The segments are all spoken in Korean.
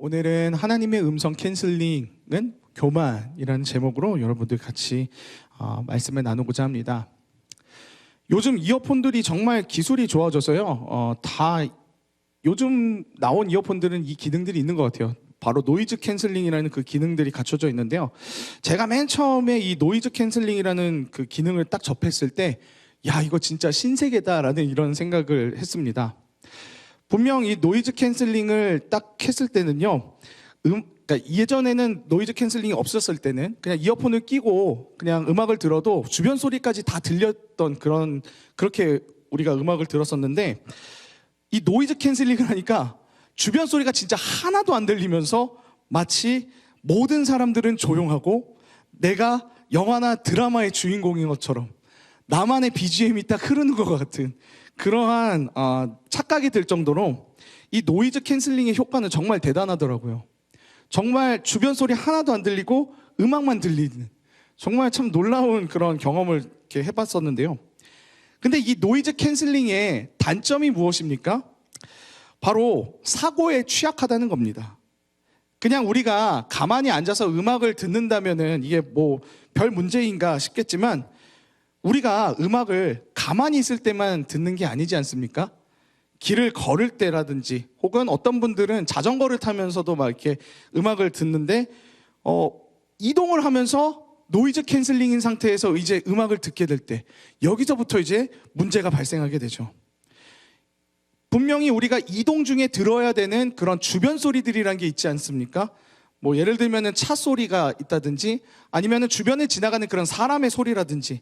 오늘은 하나님의 음성 캔슬링은 교만이라는 제목으로 여러분들 같이 말씀을 나누고자 합니다. 요즘 이어폰들이 정말 기술이 좋아져서요. 다 요즘 나온 이어폰들은 이 기능들이 있는 것 같아요. 바로 노이즈 캔슬링이라는 그 기능들이 갖춰져 있는데요. 제가 맨 처음에 이 노이즈 캔슬링이라는 그 기능을 딱 접했을 때, 야, 이거 진짜 신세계다라는 이런 생각을 했습니다. 분명 이 노이즈 캔슬링을 딱 했을 때는요, 그러니까 예전에는 노이즈 캔슬링이 없었을 때는 그냥 이어폰을 끼고 그냥 음악을 들어도 주변 소리까지 다 들렸던 그렇게 우리가 음악을 들었었는데, 이 노이즈 캔슬링을 하니까 주변 소리가 진짜 하나도 안 들리면서 마치 모든 사람들은 조용하고 내가 영화나 드라마의 주인공인 것처럼 나만의 BGM이 딱 흐르는 것 같은 그러한 착각이 들 정도로 이 노이즈 캔슬링의 효과는 정말 대단하더라고요. 정말 주변 소리 하나도 안 들리고 음악만 들리는, 정말 참 놀라운 그런 경험을 이렇게 해봤었는데요. 근데 이 노이즈 캔슬링의 단점이 무엇입니까? 바로 사고에 취약하다는 겁니다. 그냥 우리가 가만히 앉아서 음악을 듣는다면은 이게 뭐 별 문제인가 싶겠지만, 우리가 음악을 가만히 있을 때만 듣는 게 아니지 않습니까? 길을 걸을 때라든지, 혹은 어떤 분들은 자전거를 타면서도 막 이렇게 음악을 듣는데, 이동을 하면서 노이즈 캔슬링인 상태에서 이제 음악을 듣게 될 때, 여기서부터 이제 문제가 발생하게 되죠. 분명히 우리가 이동 중에 들어야 되는 그런 주변 소리들이란 게 있지 않습니까? 뭐 예를 들면은 차 소리가 있다든지, 아니면은 주변에 지나가는 그런 사람의 소리라든지,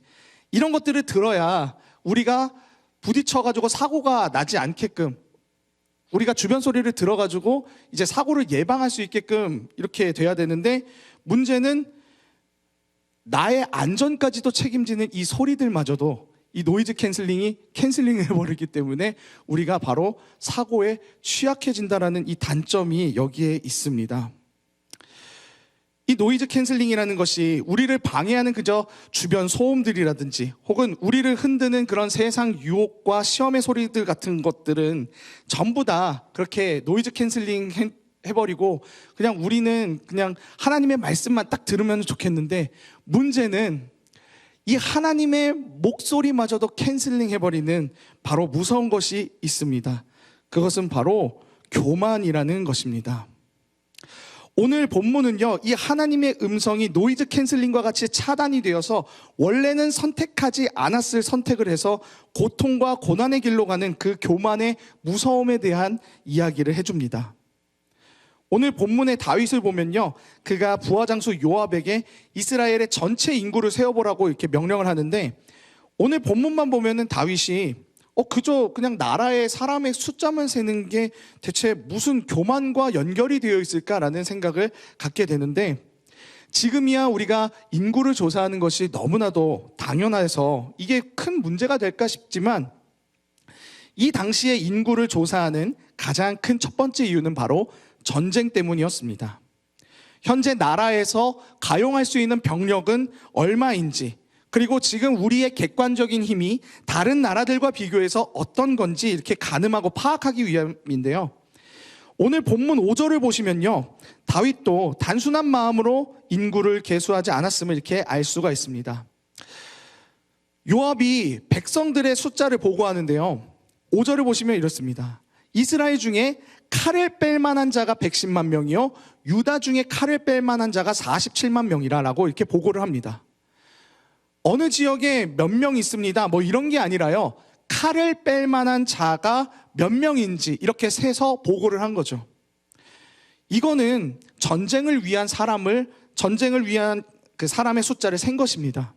이런 것들을 들어야 우리가 부딪혀가지고 사고가 나지 않게끔, 우리가 주변 소리를 들어가지고 이제 사고를 예방할 수 있게끔 이렇게 돼야 되는데, 문제는 나의 안전까지도 책임지는 이 소리들마저도 이 노이즈 캔슬링이 캔슬링을 해버리기 때문에 우리가 바로 사고에 취약해진다는 이 단점이 여기에 있습니다. 이 노이즈 캔슬링이라는 것이 우리를 방해하는 그저 주변 소음들이라든지, 혹은 우리를 흔드는 그런 세상 유혹과 시험의 소리들 같은 것들은 전부 다 그렇게 노이즈 캔슬링 해버리고 그냥 우리는 그냥 하나님의 말씀만 딱 들으면 좋겠는데, 문제는 이 하나님의 목소리마저도 캔슬링 해버리는 바로 무서운 것이 있습니다. 그것은 바로 교만이라는 것입니다. 오늘 본문은요, 이 하나님의 음성이 노이즈 캔슬링과 같이 차단이 되어서 원래는 선택하지 않았을 선택을 해서 고통과 고난의 길로 가는 그 교만의 무서움에 대한 이야기를 해줍니다. 오늘 본문의 다윗을 보면요, 그가 부하장수 요압에게 이스라엘의 전체 인구를 세어보라고 이렇게 명령을 하는데, 오늘 본문만 보면은 다윗이 그저 그냥 나라의 사람의 숫자만 세는 게 대체 무슨 교만과 연결이 되어 있을까라는 생각을 갖게 되는데, 지금이야 우리가 인구를 조사하는 것이 너무나도 당연해서 이게 큰 문제가 될까 싶지만, 이 당시에 인구를 조사하는 가장 큰 첫 번째 이유는 바로 전쟁 때문이었습니다. 현재 나라에서 가용할 수 있는 병력은 얼마인지, 그리고 지금 우리의 객관적인 힘이 다른 나라들과 비교해서 어떤 건지 이렇게 가늠하고 파악하기 위함인데요. 오늘 본문 5절을 보시면요, 다윗도 단순한 마음으로 인구를 계수하지 않았음을 이렇게 알 수가 있습니다. 요압이 백성들의 숫자를 보고하는데요, 5절을 보시면 이렇습니다. 이스라엘 중에 칼을 뺄 만한 자가 110만 명이요 유다 중에 칼을 뺄 만한 자가 47만 명이라고 이렇게 보고를 합니다. 어느 지역에 몇 명 있습니다, 뭐 이런 게 아니라요, 칼을 뺄 만한 자가 몇 명인지 이렇게 세서 보고를 한 거죠. 이거는 전쟁을 위한 그 사람의 숫자를 센 것입니다.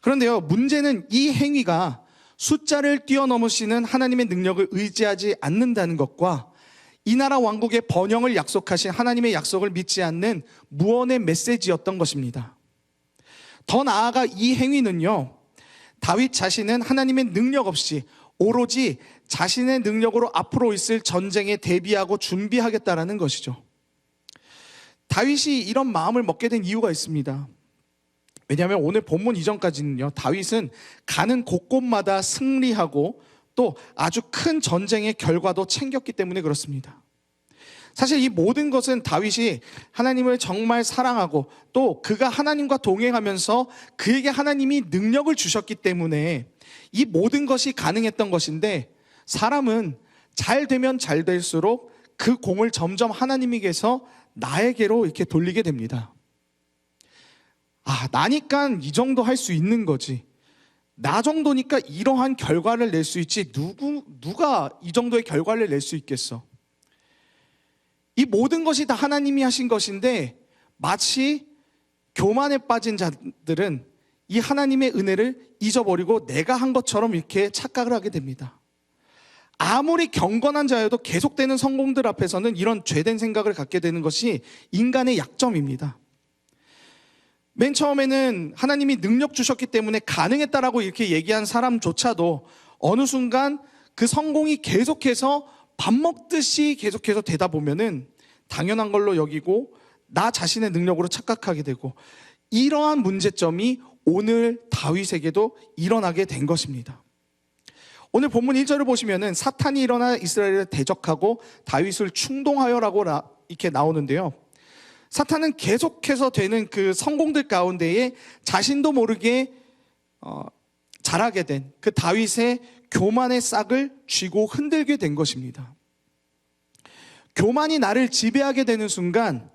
그런데요, 문제는 이 행위가 숫자를 뛰어넘으시는 하나님의 능력을 의지하지 않는다는 것과 이 나라 왕국의 번영을 약속하신 하나님의 약속을 믿지 않는 무언의 메시지였던 것입니다. 더 나아가 이 행위는요, 다윗 자신은 하나님의 능력 없이 오로지 자신의 능력으로 앞으로 있을 전쟁에 대비하고 준비하겠다라는 것이죠. 다윗이 이런 마음을 먹게 된 이유가 있습니다. 왜냐하면 오늘 본문 이전까지는요, 다윗은 가는 곳곳마다 승리하고 또 아주 큰 전쟁의 결과도 챙겼기 때문에 그렇습니다. 사실 이 모든 것은 다윗이 하나님을 정말 사랑하고 또 그가 하나님과 동행하면서 그에게 하나님이 능력을 주셨기 때문에 이 모든 것이 가능했던 것인데, 사람은 잘 되면 잘 될수록 그 공을 점점 하나님에게서 나에게로 이렇게 돌리게 됩니다. 나니까 이 정도 할 수 있는 거지, 나 정도니까 이러한 결과를 낼 수 있지, 누가 이 정도의 결과를 낼 수 있겠어. 이 모든 것이 다 하나님이 하신 것인데, 마치 교만에 빠진 자들은 이 하나님의 은혜를 잊어버리고 내가 한 것처럼 이렇게 착각을 하게 됩니다. 아무리 경건한 자여도 계속되는 성공들 앞에서는 이런 죄된 생각을 갖게 되는 것이 인간의 약점입니다. 맨 처음에는 하나님이 능력 주셨기 때문에 가능했다라고 이렇게 얘기한 사람조차도 어느 순간 그 성공이 계속해서 밥 먹듯이 계속해서 되다 보면은 당연한 걸로 여기고 나 자신의 능력으로 착각하게 되고, 이러한 문제점이 오늘 다윗에게도 일어나게 된 것입니다. 오늘 본문 1절을 보시면은 사탄이 일어나 이스라엘을 대적하고 다윗을 충동하여라고 이렇게 나오는데요. 사탄은 계속해서 되는 그 성공들 가운데에 자신도 모르게 자라게 된 그 다윗의 교만의 싹을 쥐고 흔들게 된 것입니다. 교만이 나를 지배하게 되는 순간,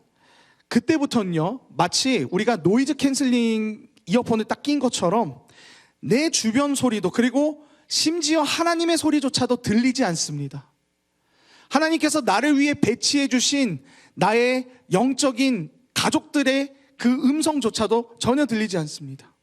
그때부터는요, 마치 우리가 노이즈 캔슬링 이어폰을 딱 낀 것처럼 내 주변 소리도, 그리고 심지어 하나님의 소리조차도 들리지 않습니다. 하나님께서 나를 위해 배치해 주신 나의 영적인 가족들의 그 음성조차도 전혀 들리지 않습니다.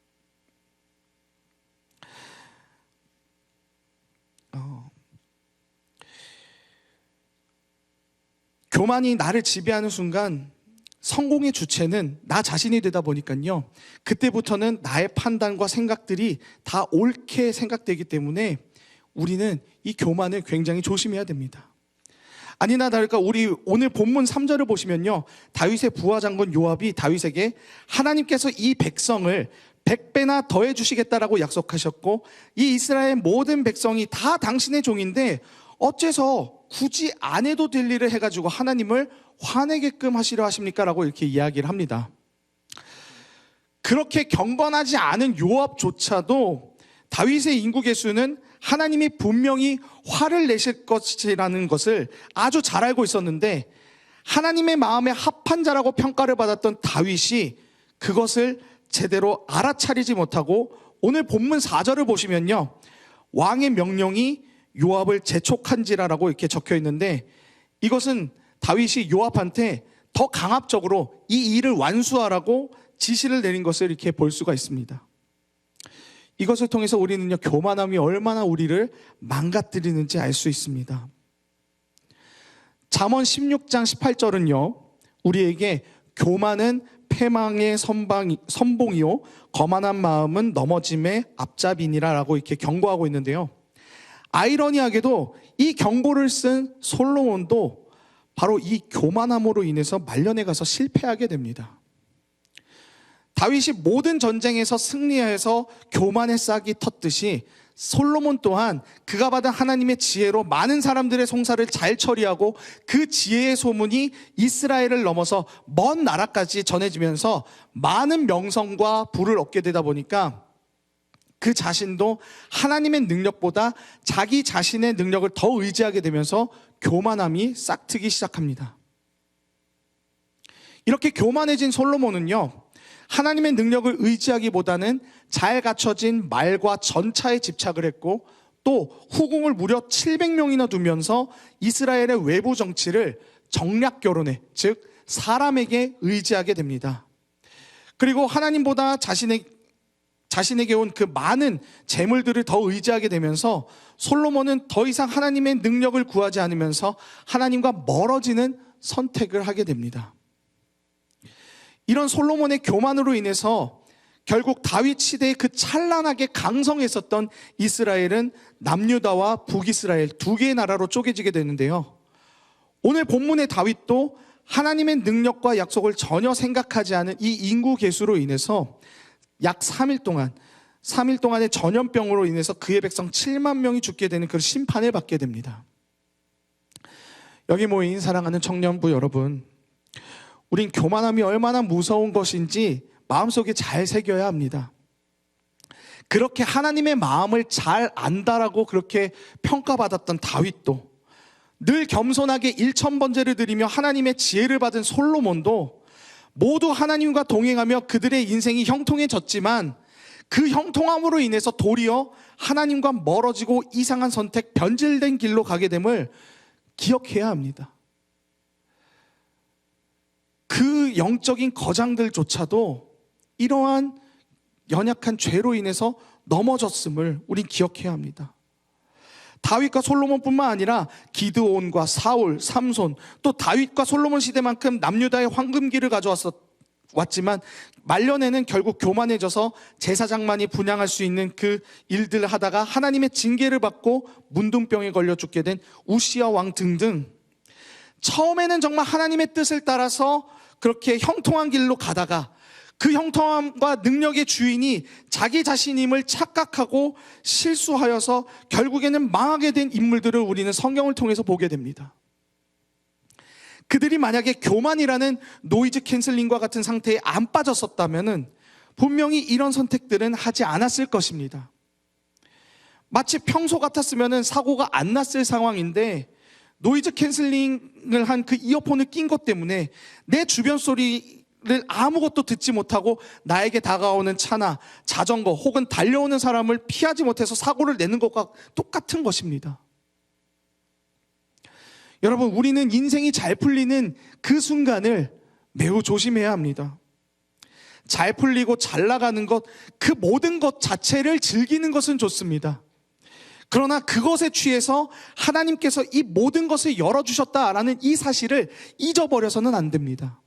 교만이 나를 지배하는 순간 성공의 주체는 나 자신이 되다 보니까요, 그때부터는 나의 판단과 생각들이 다 옳게 생각되기 때문에 우리는 이 교만을 굉장히 조심해야 됩니다. 아니나 다를까 우리 오늘 본문 3절을 보시면요, 다윗의 부하 장군 요압이 다윗에게 하나님께서 이 백성을 100배나 더해 주시겠다라고 약속하셨고, 이 이스라엘 모든 백성이 다 당신의 종인데 어째서 굳이 안 해도 될 일을 해가지고 하나님을 화내게끔 하시려 하십니까? 라고 이렇게 이야기를 합니다. 그렇게 경건하지 않은 요압조차도 다윗의 인구 계수는 하나님이 분명히 화를 내실 것이라는 것을 아주 잘 알고 있었는데, 하나님의 마음에 합한 자라고 평가를 받았던 다윗이 그것을 제대로 알아차리지 못하고, 오늘 본문 4절을 보시면요, 왕의 명령이 요압을 재촉한지라라고 이렇게 적혀 있는데, 이것은 다윗이 요압한테 더 강압적으로 이 일을 완수하라고 지시를 내린 것을 이렇게 볼 수가 있습니다. 이것을 통해서 우리는요, 교만함이 얼마나 우리를 망가뜨리는지 알 수 있습니다. 잠언 16장 18절은요, 우리에게 교만은 패망의 선봉이요 거만한 마음은 넘어짐의 앞잡이니라 라고 이렇게 경고하고 있는데요, 아이러니하게도 이 경고를 쓴 솔로몬도 바로 이 교만함으로 인해서 말년에 가서 실패하게 됩니다. 다윗이 모든 전쟁에서 승리해서 교만의 싹이 텄듯이 솔로몬 또한 그가 받은 하나님의 지혜로 많은 사람들의 송사를 잘 처리하고 그 지혜의 소문이 이스라엘을 넘어서 먼 나라까지 전해지면서 많은 명성과 부를 얻게 되다 보니까 그 자신도 하나님의 능력보다 자기 자신의 능력을 더 의지하게 되면서 교만함이 싹트기 시작합니다. 이렇게 교만해진 솔로몬은요, 하나님의 능력을 의지하기보다는 잘 갖춰진 말과 전차에 집착을 했고, 또 후궁을 무려 700명이나 두면서 이스라엘의 외부 정치를 정략 결혼에, 즉 사람에게 의지하게 됩니다. 그리고 하나님보다 자신에게 온 그 많은 재물들을 더 의지하게 되면서 솔로몬은 더 이상 하나님의 능력을 구하지 않으면서 하나님과 멀어지는 선택을 하게 됩니다. 이런 솔로몬의 교만으로 인해서 결국 다윗 시대에 그 찬란하게 강성했었던 이스라엘은 남유다와 북이스라엘 두 개의 나라로 쪼개지게 되는데요, 오늘 본문의 다윗도 하나님의 능력과 약속을 전혀 생각하지 않은 이 인구 계수로 인해서 약 3일 동안의 전염병으로 인해서 그의 백성 7만 명이 죽게 되는 그 심판을 받게 됩니다. 여기 모인 사랑하는 청년부 여러분, 우린 교만함이 얼마나 무서운 것인지 마음속에 잘 새겨야 합니다. 그렇게 하나님의 마음을 잘 안다라고 그렇게 평가받았던 다윗도, 늘 겸손하게 1000번제를 드리며 하나님의 지혜를 받은 솔로몬도 모두 하나님과 동행하며 그들의 인생이 형통해졌지만 그 형통함으로 인해서 도리어 하나님과 멀어지고 이상한 선택, 변질된 길로 가게 됨을 기억해야 합니다. 그 영적인 거장들조차도 이러한 연약한 죄로 인해서 넘어졌음을 우린 기억해야 합니다. 다윗과 솔로몬뿐만 아니라 기드온과 사울, 삼손, 또 다윗과 솔로몬 시대만큼 남유다의 황금기를 가져왔지만 말년에는 결국 교만해져서 제사장만이 분향할 수 있는 그 일들을 하다가 하나님의 징계를 받고 문둥병에 걸려 죽게 된 우시야 왕 등등, 처음에는 정말 하나님의 뜻을 따라서 그렇게 형통한 길로 가다가 그 형통함과 능력의 주인이 자기 자신임을 착각하고 실수하여서 결국에는 망하게 된 인물들을 우리는 성경을 통해서 보게 됩니다. 그들이 만약에 교만이라는 노이즈 캔슬링과 같은 상태에 안 빠졌었다면 분명히 이런 선택들은 하지 않았을 것입니다. 마치 평소 같았으면 사고가 안 났을 상황인데 노이즈 캔슬링을 한 그 이어폰을 낀 것 때문에 내 주변 소리를 아무것도 듣지 못하고 나에게 다가오는 차나 자전거 혹은 달려오는 사람을 피하지 못해서 사고를 내는 것과 똑같은 것입니다. 여러분, 우리는 인생이 잘 풀리는 그 순간을 매우 조심해야 합니다. 잘 풀리고 잘 나가는 것, 그 모든 것 자체를 즐기는 것은 좋습니다. 그러나 그것에 취해서 하나님께서 이 모든 것을 열어주셨다라는 이 사실을 잊어버려서는 안 됩니다.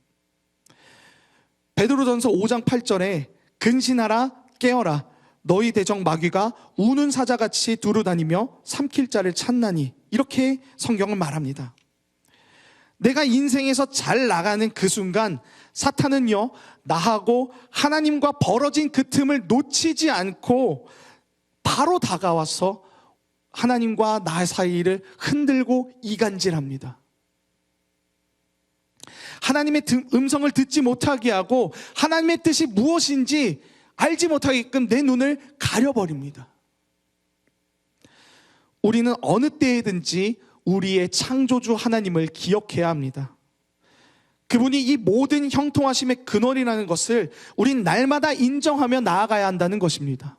베드로전서 5장 8절에 근신하라 깨어라 너희 대적 마귀가 우는 사자같이 두루다니며 삼킬 자를 찾나니, 이렇게 성경은 말합니다. 내가 인생에서 잘 나가는 그 순간 사탄은요, 나하고 하나님과 벌어진 그 틈을 놓치지 않고 바로 다가와서 하나님과 나 사이를 흔들고 이간질합니다. 하나님의 음성을 듣지 못하게 하고 하나님의 뜻이 무엇인지 알지 못하게끔 내 눈을 가려버립니다. 우리는 어느 때에든지 우리의 창조주 하나님을 기억해야 합니다. 그분이 이 모든 형통하심의 근원이라는 것을 우린 날마다 인정하며 나아가야 한다는 것입니다.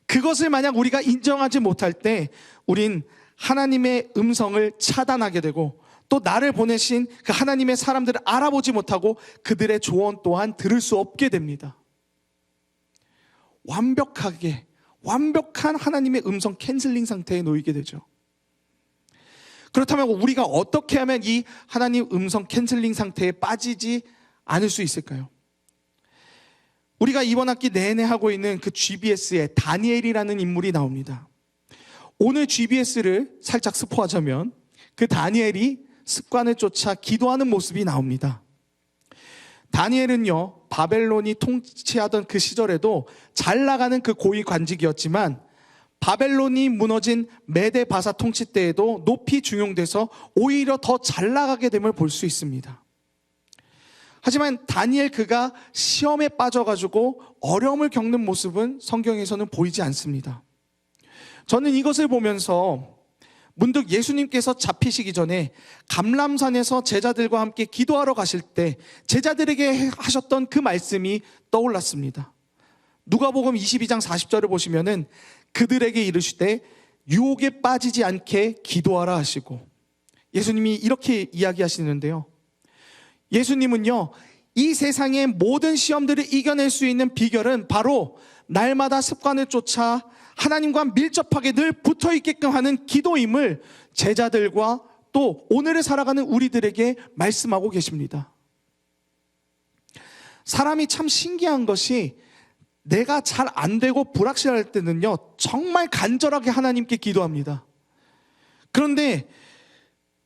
그것을 만약 우리가 인정하지 못할 때 우린 하나님의 음성을 차단하게 되고 또 나를 보내신 그 하나님의 사람들을 알아보지 못하고 그들의 조언 또한 들을 수 없게 됩니다. 완벽한 하나님의 음성 캔슬링 상태에 놓이게 되죠. 그렇다면 우리가 어떻게 하면 이 하나님 음성 캔슬링 상태에 빠지지 않을 수 있을까요? 우리가 이번 학기 내내 하고 있는 그 GBS에 다니엘이라는 인물이 나옵니다. 오늘 GBS를 살짝 스포하자면 그 다니엘이 습관을 쫓아 기도하는 모습이 나옵니다. 다니엘은요, 바벨론이 통치하던 그 시절에도 잘 나가는 그 고위 관직이었지만 바벨론이 무너진 메데 바사 통치 때에도 높이 중용돼서 오히려 더 잘 나가게 됨을 볼 수 있습니다. 하지만 다니엘 그가 시험에 빠져가지고 어려움을 겪는 모습은 성경에서는 보이지 않습니다. 저는 이것을 보면서 문득 예수님께서 잡히시기 전에 감람산에서 제자들과 함께 기도하러 가실 때 제자들에게 하셨던 그 말씀이 떠올랐습니다. 누가복음 22장 40절을 보시면은 그들에게 이르시되 유혹에 빠지지 않게 기도하라 하시고, 예수님이 이렇게 이야기하시는데요, 예수님은요, 이 세상의 모든 시험들을 이겨낼 수 있는 비결은 바로 날마다 습관을 쫓아 하나님과 밀접하게 늘 붙어 있게끔 하는 기도임을 제자들과 또 오늘을 살아가는 우리들에게 말씀하고 계십니다. 사람이 참 신기한 것이 내가 잘 안 되고 불확실할 때는요, 정말 간절하게 하나님께 기도합니다. 그런데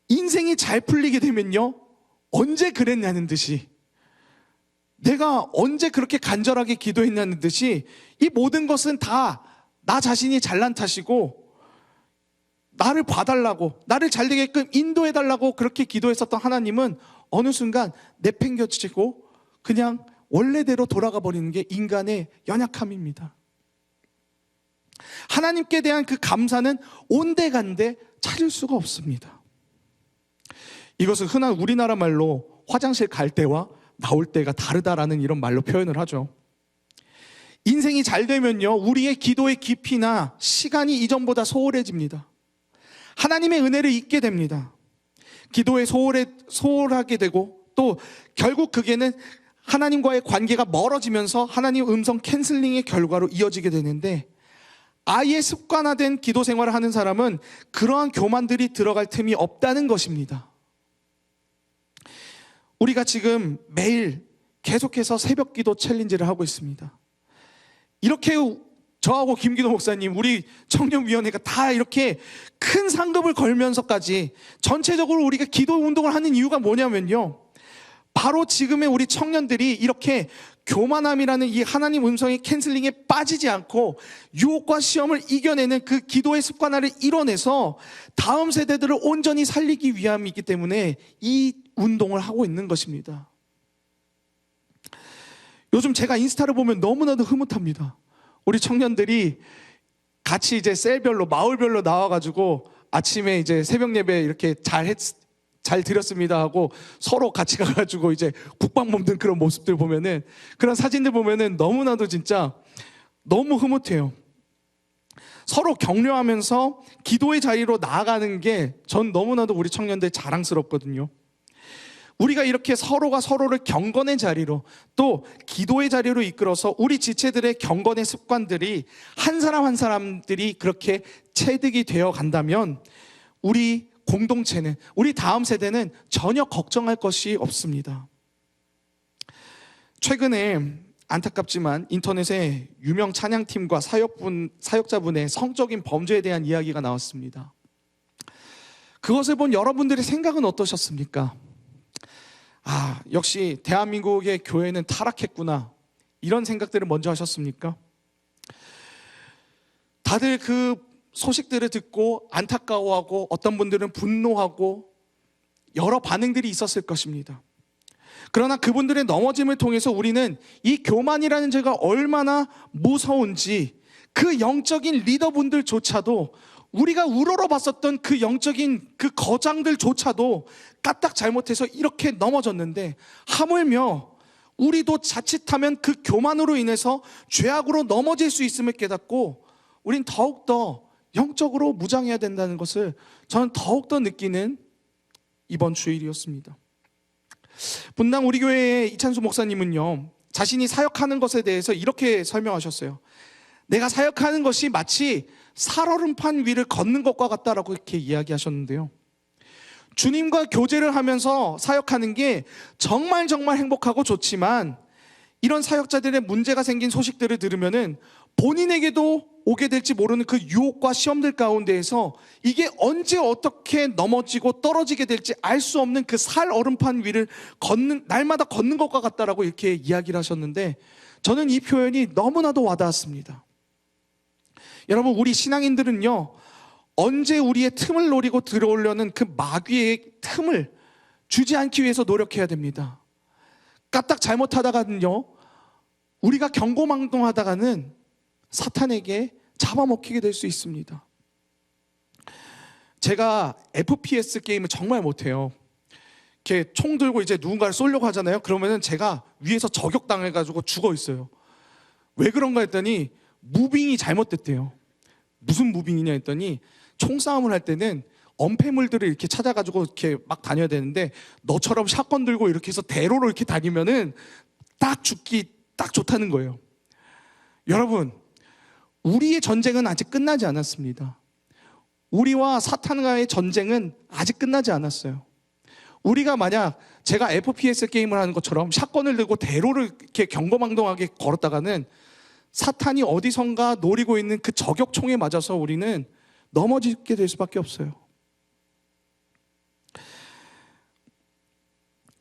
인생이 잘 풀리게 되면요, 언제 그랬냐는 듯이, 내가 언제 그렇게 간절하게 기도했냐는 듯이 이 모든 것은 다 나 자신이 잘난 탓이고 나를 봐달라고, 나를 잘 되게끔 인도해달라고 그렇게 기도했었던 하나님은 어느 순간 내팽겨치고 그냥 원래대로 돌아가 버리는 게 인간의 연약함입니다. 하나님께 대한 그 감사는 온데간데 찾을 수가 없습니다. 이것은 흔한 우리나라 말로 화장실 갈 때와 나올 때가 다르다라는 이런 말로 표현을 하죠. 인생이 잘 되면요, 우리의 기도의 깊이나 시간이 이전보다 소홀해집니다. 하나님의 은혜를 잊게 됩니다. 기도에 소홀하게 되고, 또 결국 그게는 하나님과의 관계가 멀어지면서 하나님 음성 캔슬링의 결과로 이어지게 되는데, 아예 습관화된 기도 생활을 하는 사람은 그러한 교만들이 들어갈 틈이 없다는 것입니다. 우리가 지금 매일 계속해서 새벽 기도 챌린지를 하고 있습니다. 이렇게 저하고 김기도 목사님, 우리 청년위원회가 다 이렇게 큰 상급을 걸면서까지 전체적으로 우리가 기도 운동을 하는 이유가 뭐냐면요, 바로 지금의 우리 청년들이 이렇게 교만함이라는 이 하나님 음성의 캔슬링에 빠지지 않고 유혹과 시험을 이겨내는 그 기도의 습관화를 이뤄내서 다음 세대들을 온전히 살리기 위함이기 때문에 이 운동을 하고 있는 것입니다. 요즘 제가 인스타를 보면 너무나도 흐뭇합니다. 우리 청년들이 같이 이제 셀별로, 마을별로 나와가지고 아침에 이제 새벽 예배 이렇게 잘 드렸습니다 하고 서로 같이 가가지고 이제 국방 먹는 그런 모습들 보면은, 그런 사진들 보면은 너무나도 진짜 너무 흐뭇해요. 서로 격려하면서 기도의 자리로 나아가는 게 전 너무나도 우리 청년들 자랑스럽거든요. 우리가 이렇게 서로가 서로를 경건의 자리로, 또 기도의 자리로 이끌어서 우리 지체들의 경건의 습관들이 한 사람 한 사람들이 그렇게 체득이 되어 간다면 우리 공동체는, 우리 다음 세대는 전혀 걱정할 것이 없습니다. 최근에 안타깝지만 인터넷에 유명 찬양팀과 사역자분의 성적인 범죄에 대한 이야기가 나왔습니다. 그것을 본 여러분들의 생각은 어떠셨습니까? 역시 대한민국의 교회는 타락했구나, 이런 생각들을 먼저 하셨습니까? 다들 그 소식들을 듣고 안타까워하고 어떤 분들은 분노하고 여러 반응들이 있었을 것입니다. 그러나 그분들의 넘어짐을 통해서 우리는 이 교만이라는 죄가 얼마나 무서운지, 그 영적인 리더분들조차도, 우리가 우러러봤었던 그 영적인 그 거장들조차도 까딱 잘못해서 이렇게 넘어졌는데, 하물며 우리도 자칫하면 그 교만으로 인해서 죄악으로 넘어질 수 있음을 깨닫고 우린 더욱더 영적으로 무장해야 된다는 것을 저는 더욱더 느끼는 이번 주일이었습니다. 분당 우리 교회의 이찬수 목사님은요, 자신이 사역하는 것에 대해서 이렇게 설명하셨어요. 내가 사역하는 것이 마치 살얼음판 위를 걷는 것과 같다라고 이렇게 이야기하셨는데요, 주님과 교제를 하면서 사역하는 게 정말 행복하고 좋지만, 이런 사역자들의 문제가 생긴 소식들을 들으면은 본인에게도 오게 될지 모르는 그 유혹과 시험들 가운데에서 이게 언제 어떻게 넘어지고 떨어지게 될지 알 수 없는 그 살얼음판 위를 날마다 걷는 것과 같다라고 이렇게 이야기를 하셨는데, 저는 이 표현이 너무나도 와닿았습니다. 여러분, 우리 신앙인들은요, 언제 우리의 틈을 노리고 들어오려는 그 마귀의 틈을 주지 않기 위해서 노력해야 됩니다. 까딱 잘못하다가는요, 우리가 경고망동하다가는 사탄에게 잡아먹히게 될 수 있습니다. 제가 FPS 게임을 정말 못해요. 이렇게 총 들고 이제 누군가를 쏘려고 하잖아요. 그러면은 제가 위에서 저격당해가지고 죽어 있어요. 왜 그런가 했더니 무빙이 잘못됐대요. 무슨 무빙이냐 했더니, 총싸움을 할 때는 엄폐물들을 이렇게 찾아가지고 이렇게 막 다녀야 되는데, 너처럼 샷건 들고 이렇게 해서 대로로 이렇게 다니면은 딱 죽기 딱 좋다는 거예요. 여러분, 우리의 전쟁은 아직 끝나지 않았습니다. 우리와 사탄과의 전쟁은 아직 끝나지 않았어요. 우리가 만약 제가 FPS 게임을 하는 것처럼 샷건을 들고 대로를 이렇게 경거망동하게 걸었다가는 사탄이 어디선가 노리고 있는 그 저격총에 맞아서 우리는 넘어지게 될 수밖에 없어요.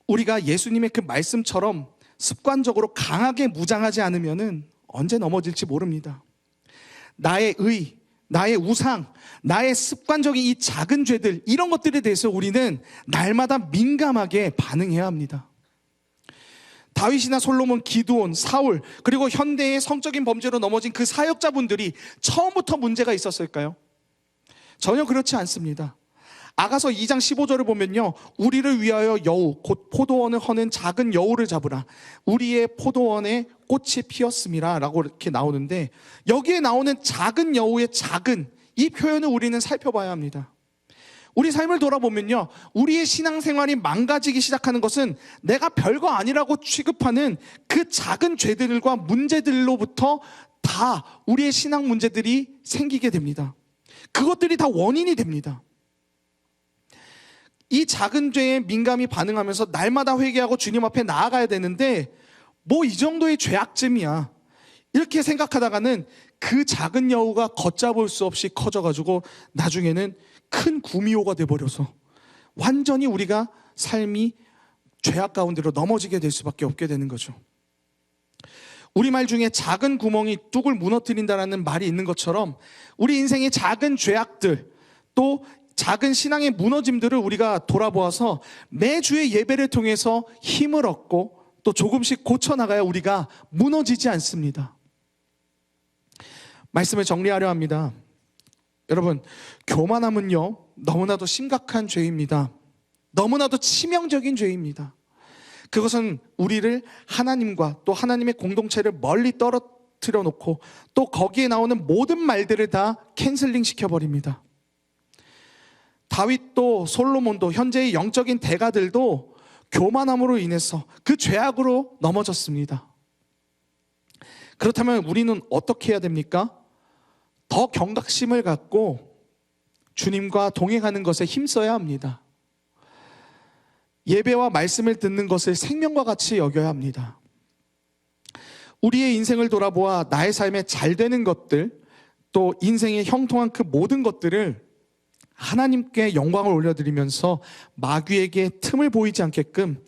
우리가 예수님의 그 말씀처럼 습관적으로 강하게 무장하지 않으면은 언제 넘어질지 모릅니다. 나의 의, 나의 우상, 나의 습관적인 이 작은 죄들, 이런 것들에 대해서 우리는 날마다 민감하게 반응해야 합니다. 다윗이나 솔로몬, 기드온, 사울, 그리고 현대의 성적인 범죄로 넘어진 그 사역자분들이 처음부터 문제가 있었을까요? 전혀 그렇지 않습니다. 아가서 2장 15절을 보면요, 우리를 위하여 여우 곧 포도원을 허는 작은 여우를 잡으라, 우리의 포도원에 꽃이 피었음이라 라고 이렇게 나오는데, 여기에 나오는 작은 여우의 작은, 이 표현을 우리는 살펴봐야 합니다. 우리 삶을 돌아보면요, 우리의 신앙생활이 망가지기 시작하는 것은 내가 별거 아니라고 취급하는 그 작은 죄들과 문제들로부터 다 우리의 신앙 문제들이 생기게 됩니다. 그것들이 다 원인이 됩니다. 이 작은 죄에 민감히 반응하면서 날마다 회개하고 주님 앞에 나아가야 되는데, 뭐 이 정도의 죄악쯤이야 이렇게 생각하다가는 그 작은 여우가 걷잡을 수 없이 커져가지고 나중에는 큰 구미호가 돼버려서 완전히 우리가 삶이 죄악 가운데로 넘어지게 될 수밖에 없게 되는 거죠. 우리말 중에 작은 구멍이 뚝을 무너뜨린다는 말이 있는 것처럼, 우리 인생의 작은 죄악들, 또 작은 신앙의 무너짐들을 우리가 돌아보아서 매주의 예배를 통해서 힘을 얻고 또 조금씩 고쳐나가야 우리가 무너지지 않습니다. 말씀을 정리하려 합니다. 여러분, 교만함은요, 너무나도 심각한 죄입니다. 너무나도 치명적인 죄입니다. 그것은 우리를 하나님과 또 하나님의 공동체를 멀리 떨어뜨려 놓고 또 거기에 나오는 모든 말들을 다 캔슬링 시켜버립니다. 다윗도 솔로몬도 현재의 영적인 대가들도 교만함으로 인해서 그 죄악으로 넘어졌습니다. 그렇다면 우리는 어떻게 해야 됩니까? 더 경각심을 갖고 주님과 동행하는 것에 힘써야 합니다. 예배와 말씀을 듣는 것을 생명과 같이 여겨야 합니다. 우리의 인생을 돌아보아 나의 삶에 잘 되는 것들, 또 인생에 형통한 그 모든 것들을 하나님께 영광을 올려드리면서 마귀에게 틈을 보이지 않게끔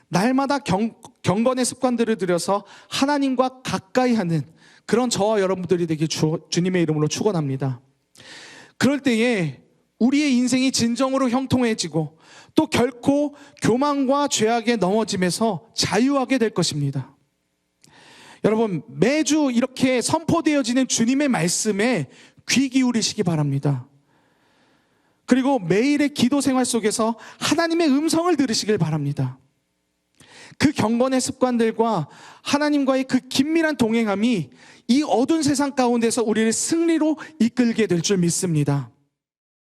날마다 경건의 습관들을 들여서 하나님과 가까이 하는 그런 저와 여러분들이 되길 주님의 이름으로 축원합니다. 그럴 때에 우리의 인생이 진정으로 형통해지고 또 결코 교만과 죄악에 넘어짐에서 자유하게 될 것입니다. 여러분, 매주 이렇게 선포되어지는 주님의 말씀에 귀 기울이시기 바랍니다. 그리고 매일의 기도 생활 속에서 하나님의 음성을 들으시길 바랍니다. 그 경건의 습관들과 하나님과의 그 긴밀한 동행함이 이 어두운 세상 가운데서 우리를 승리로 이끌게 될 줄 믿습니다.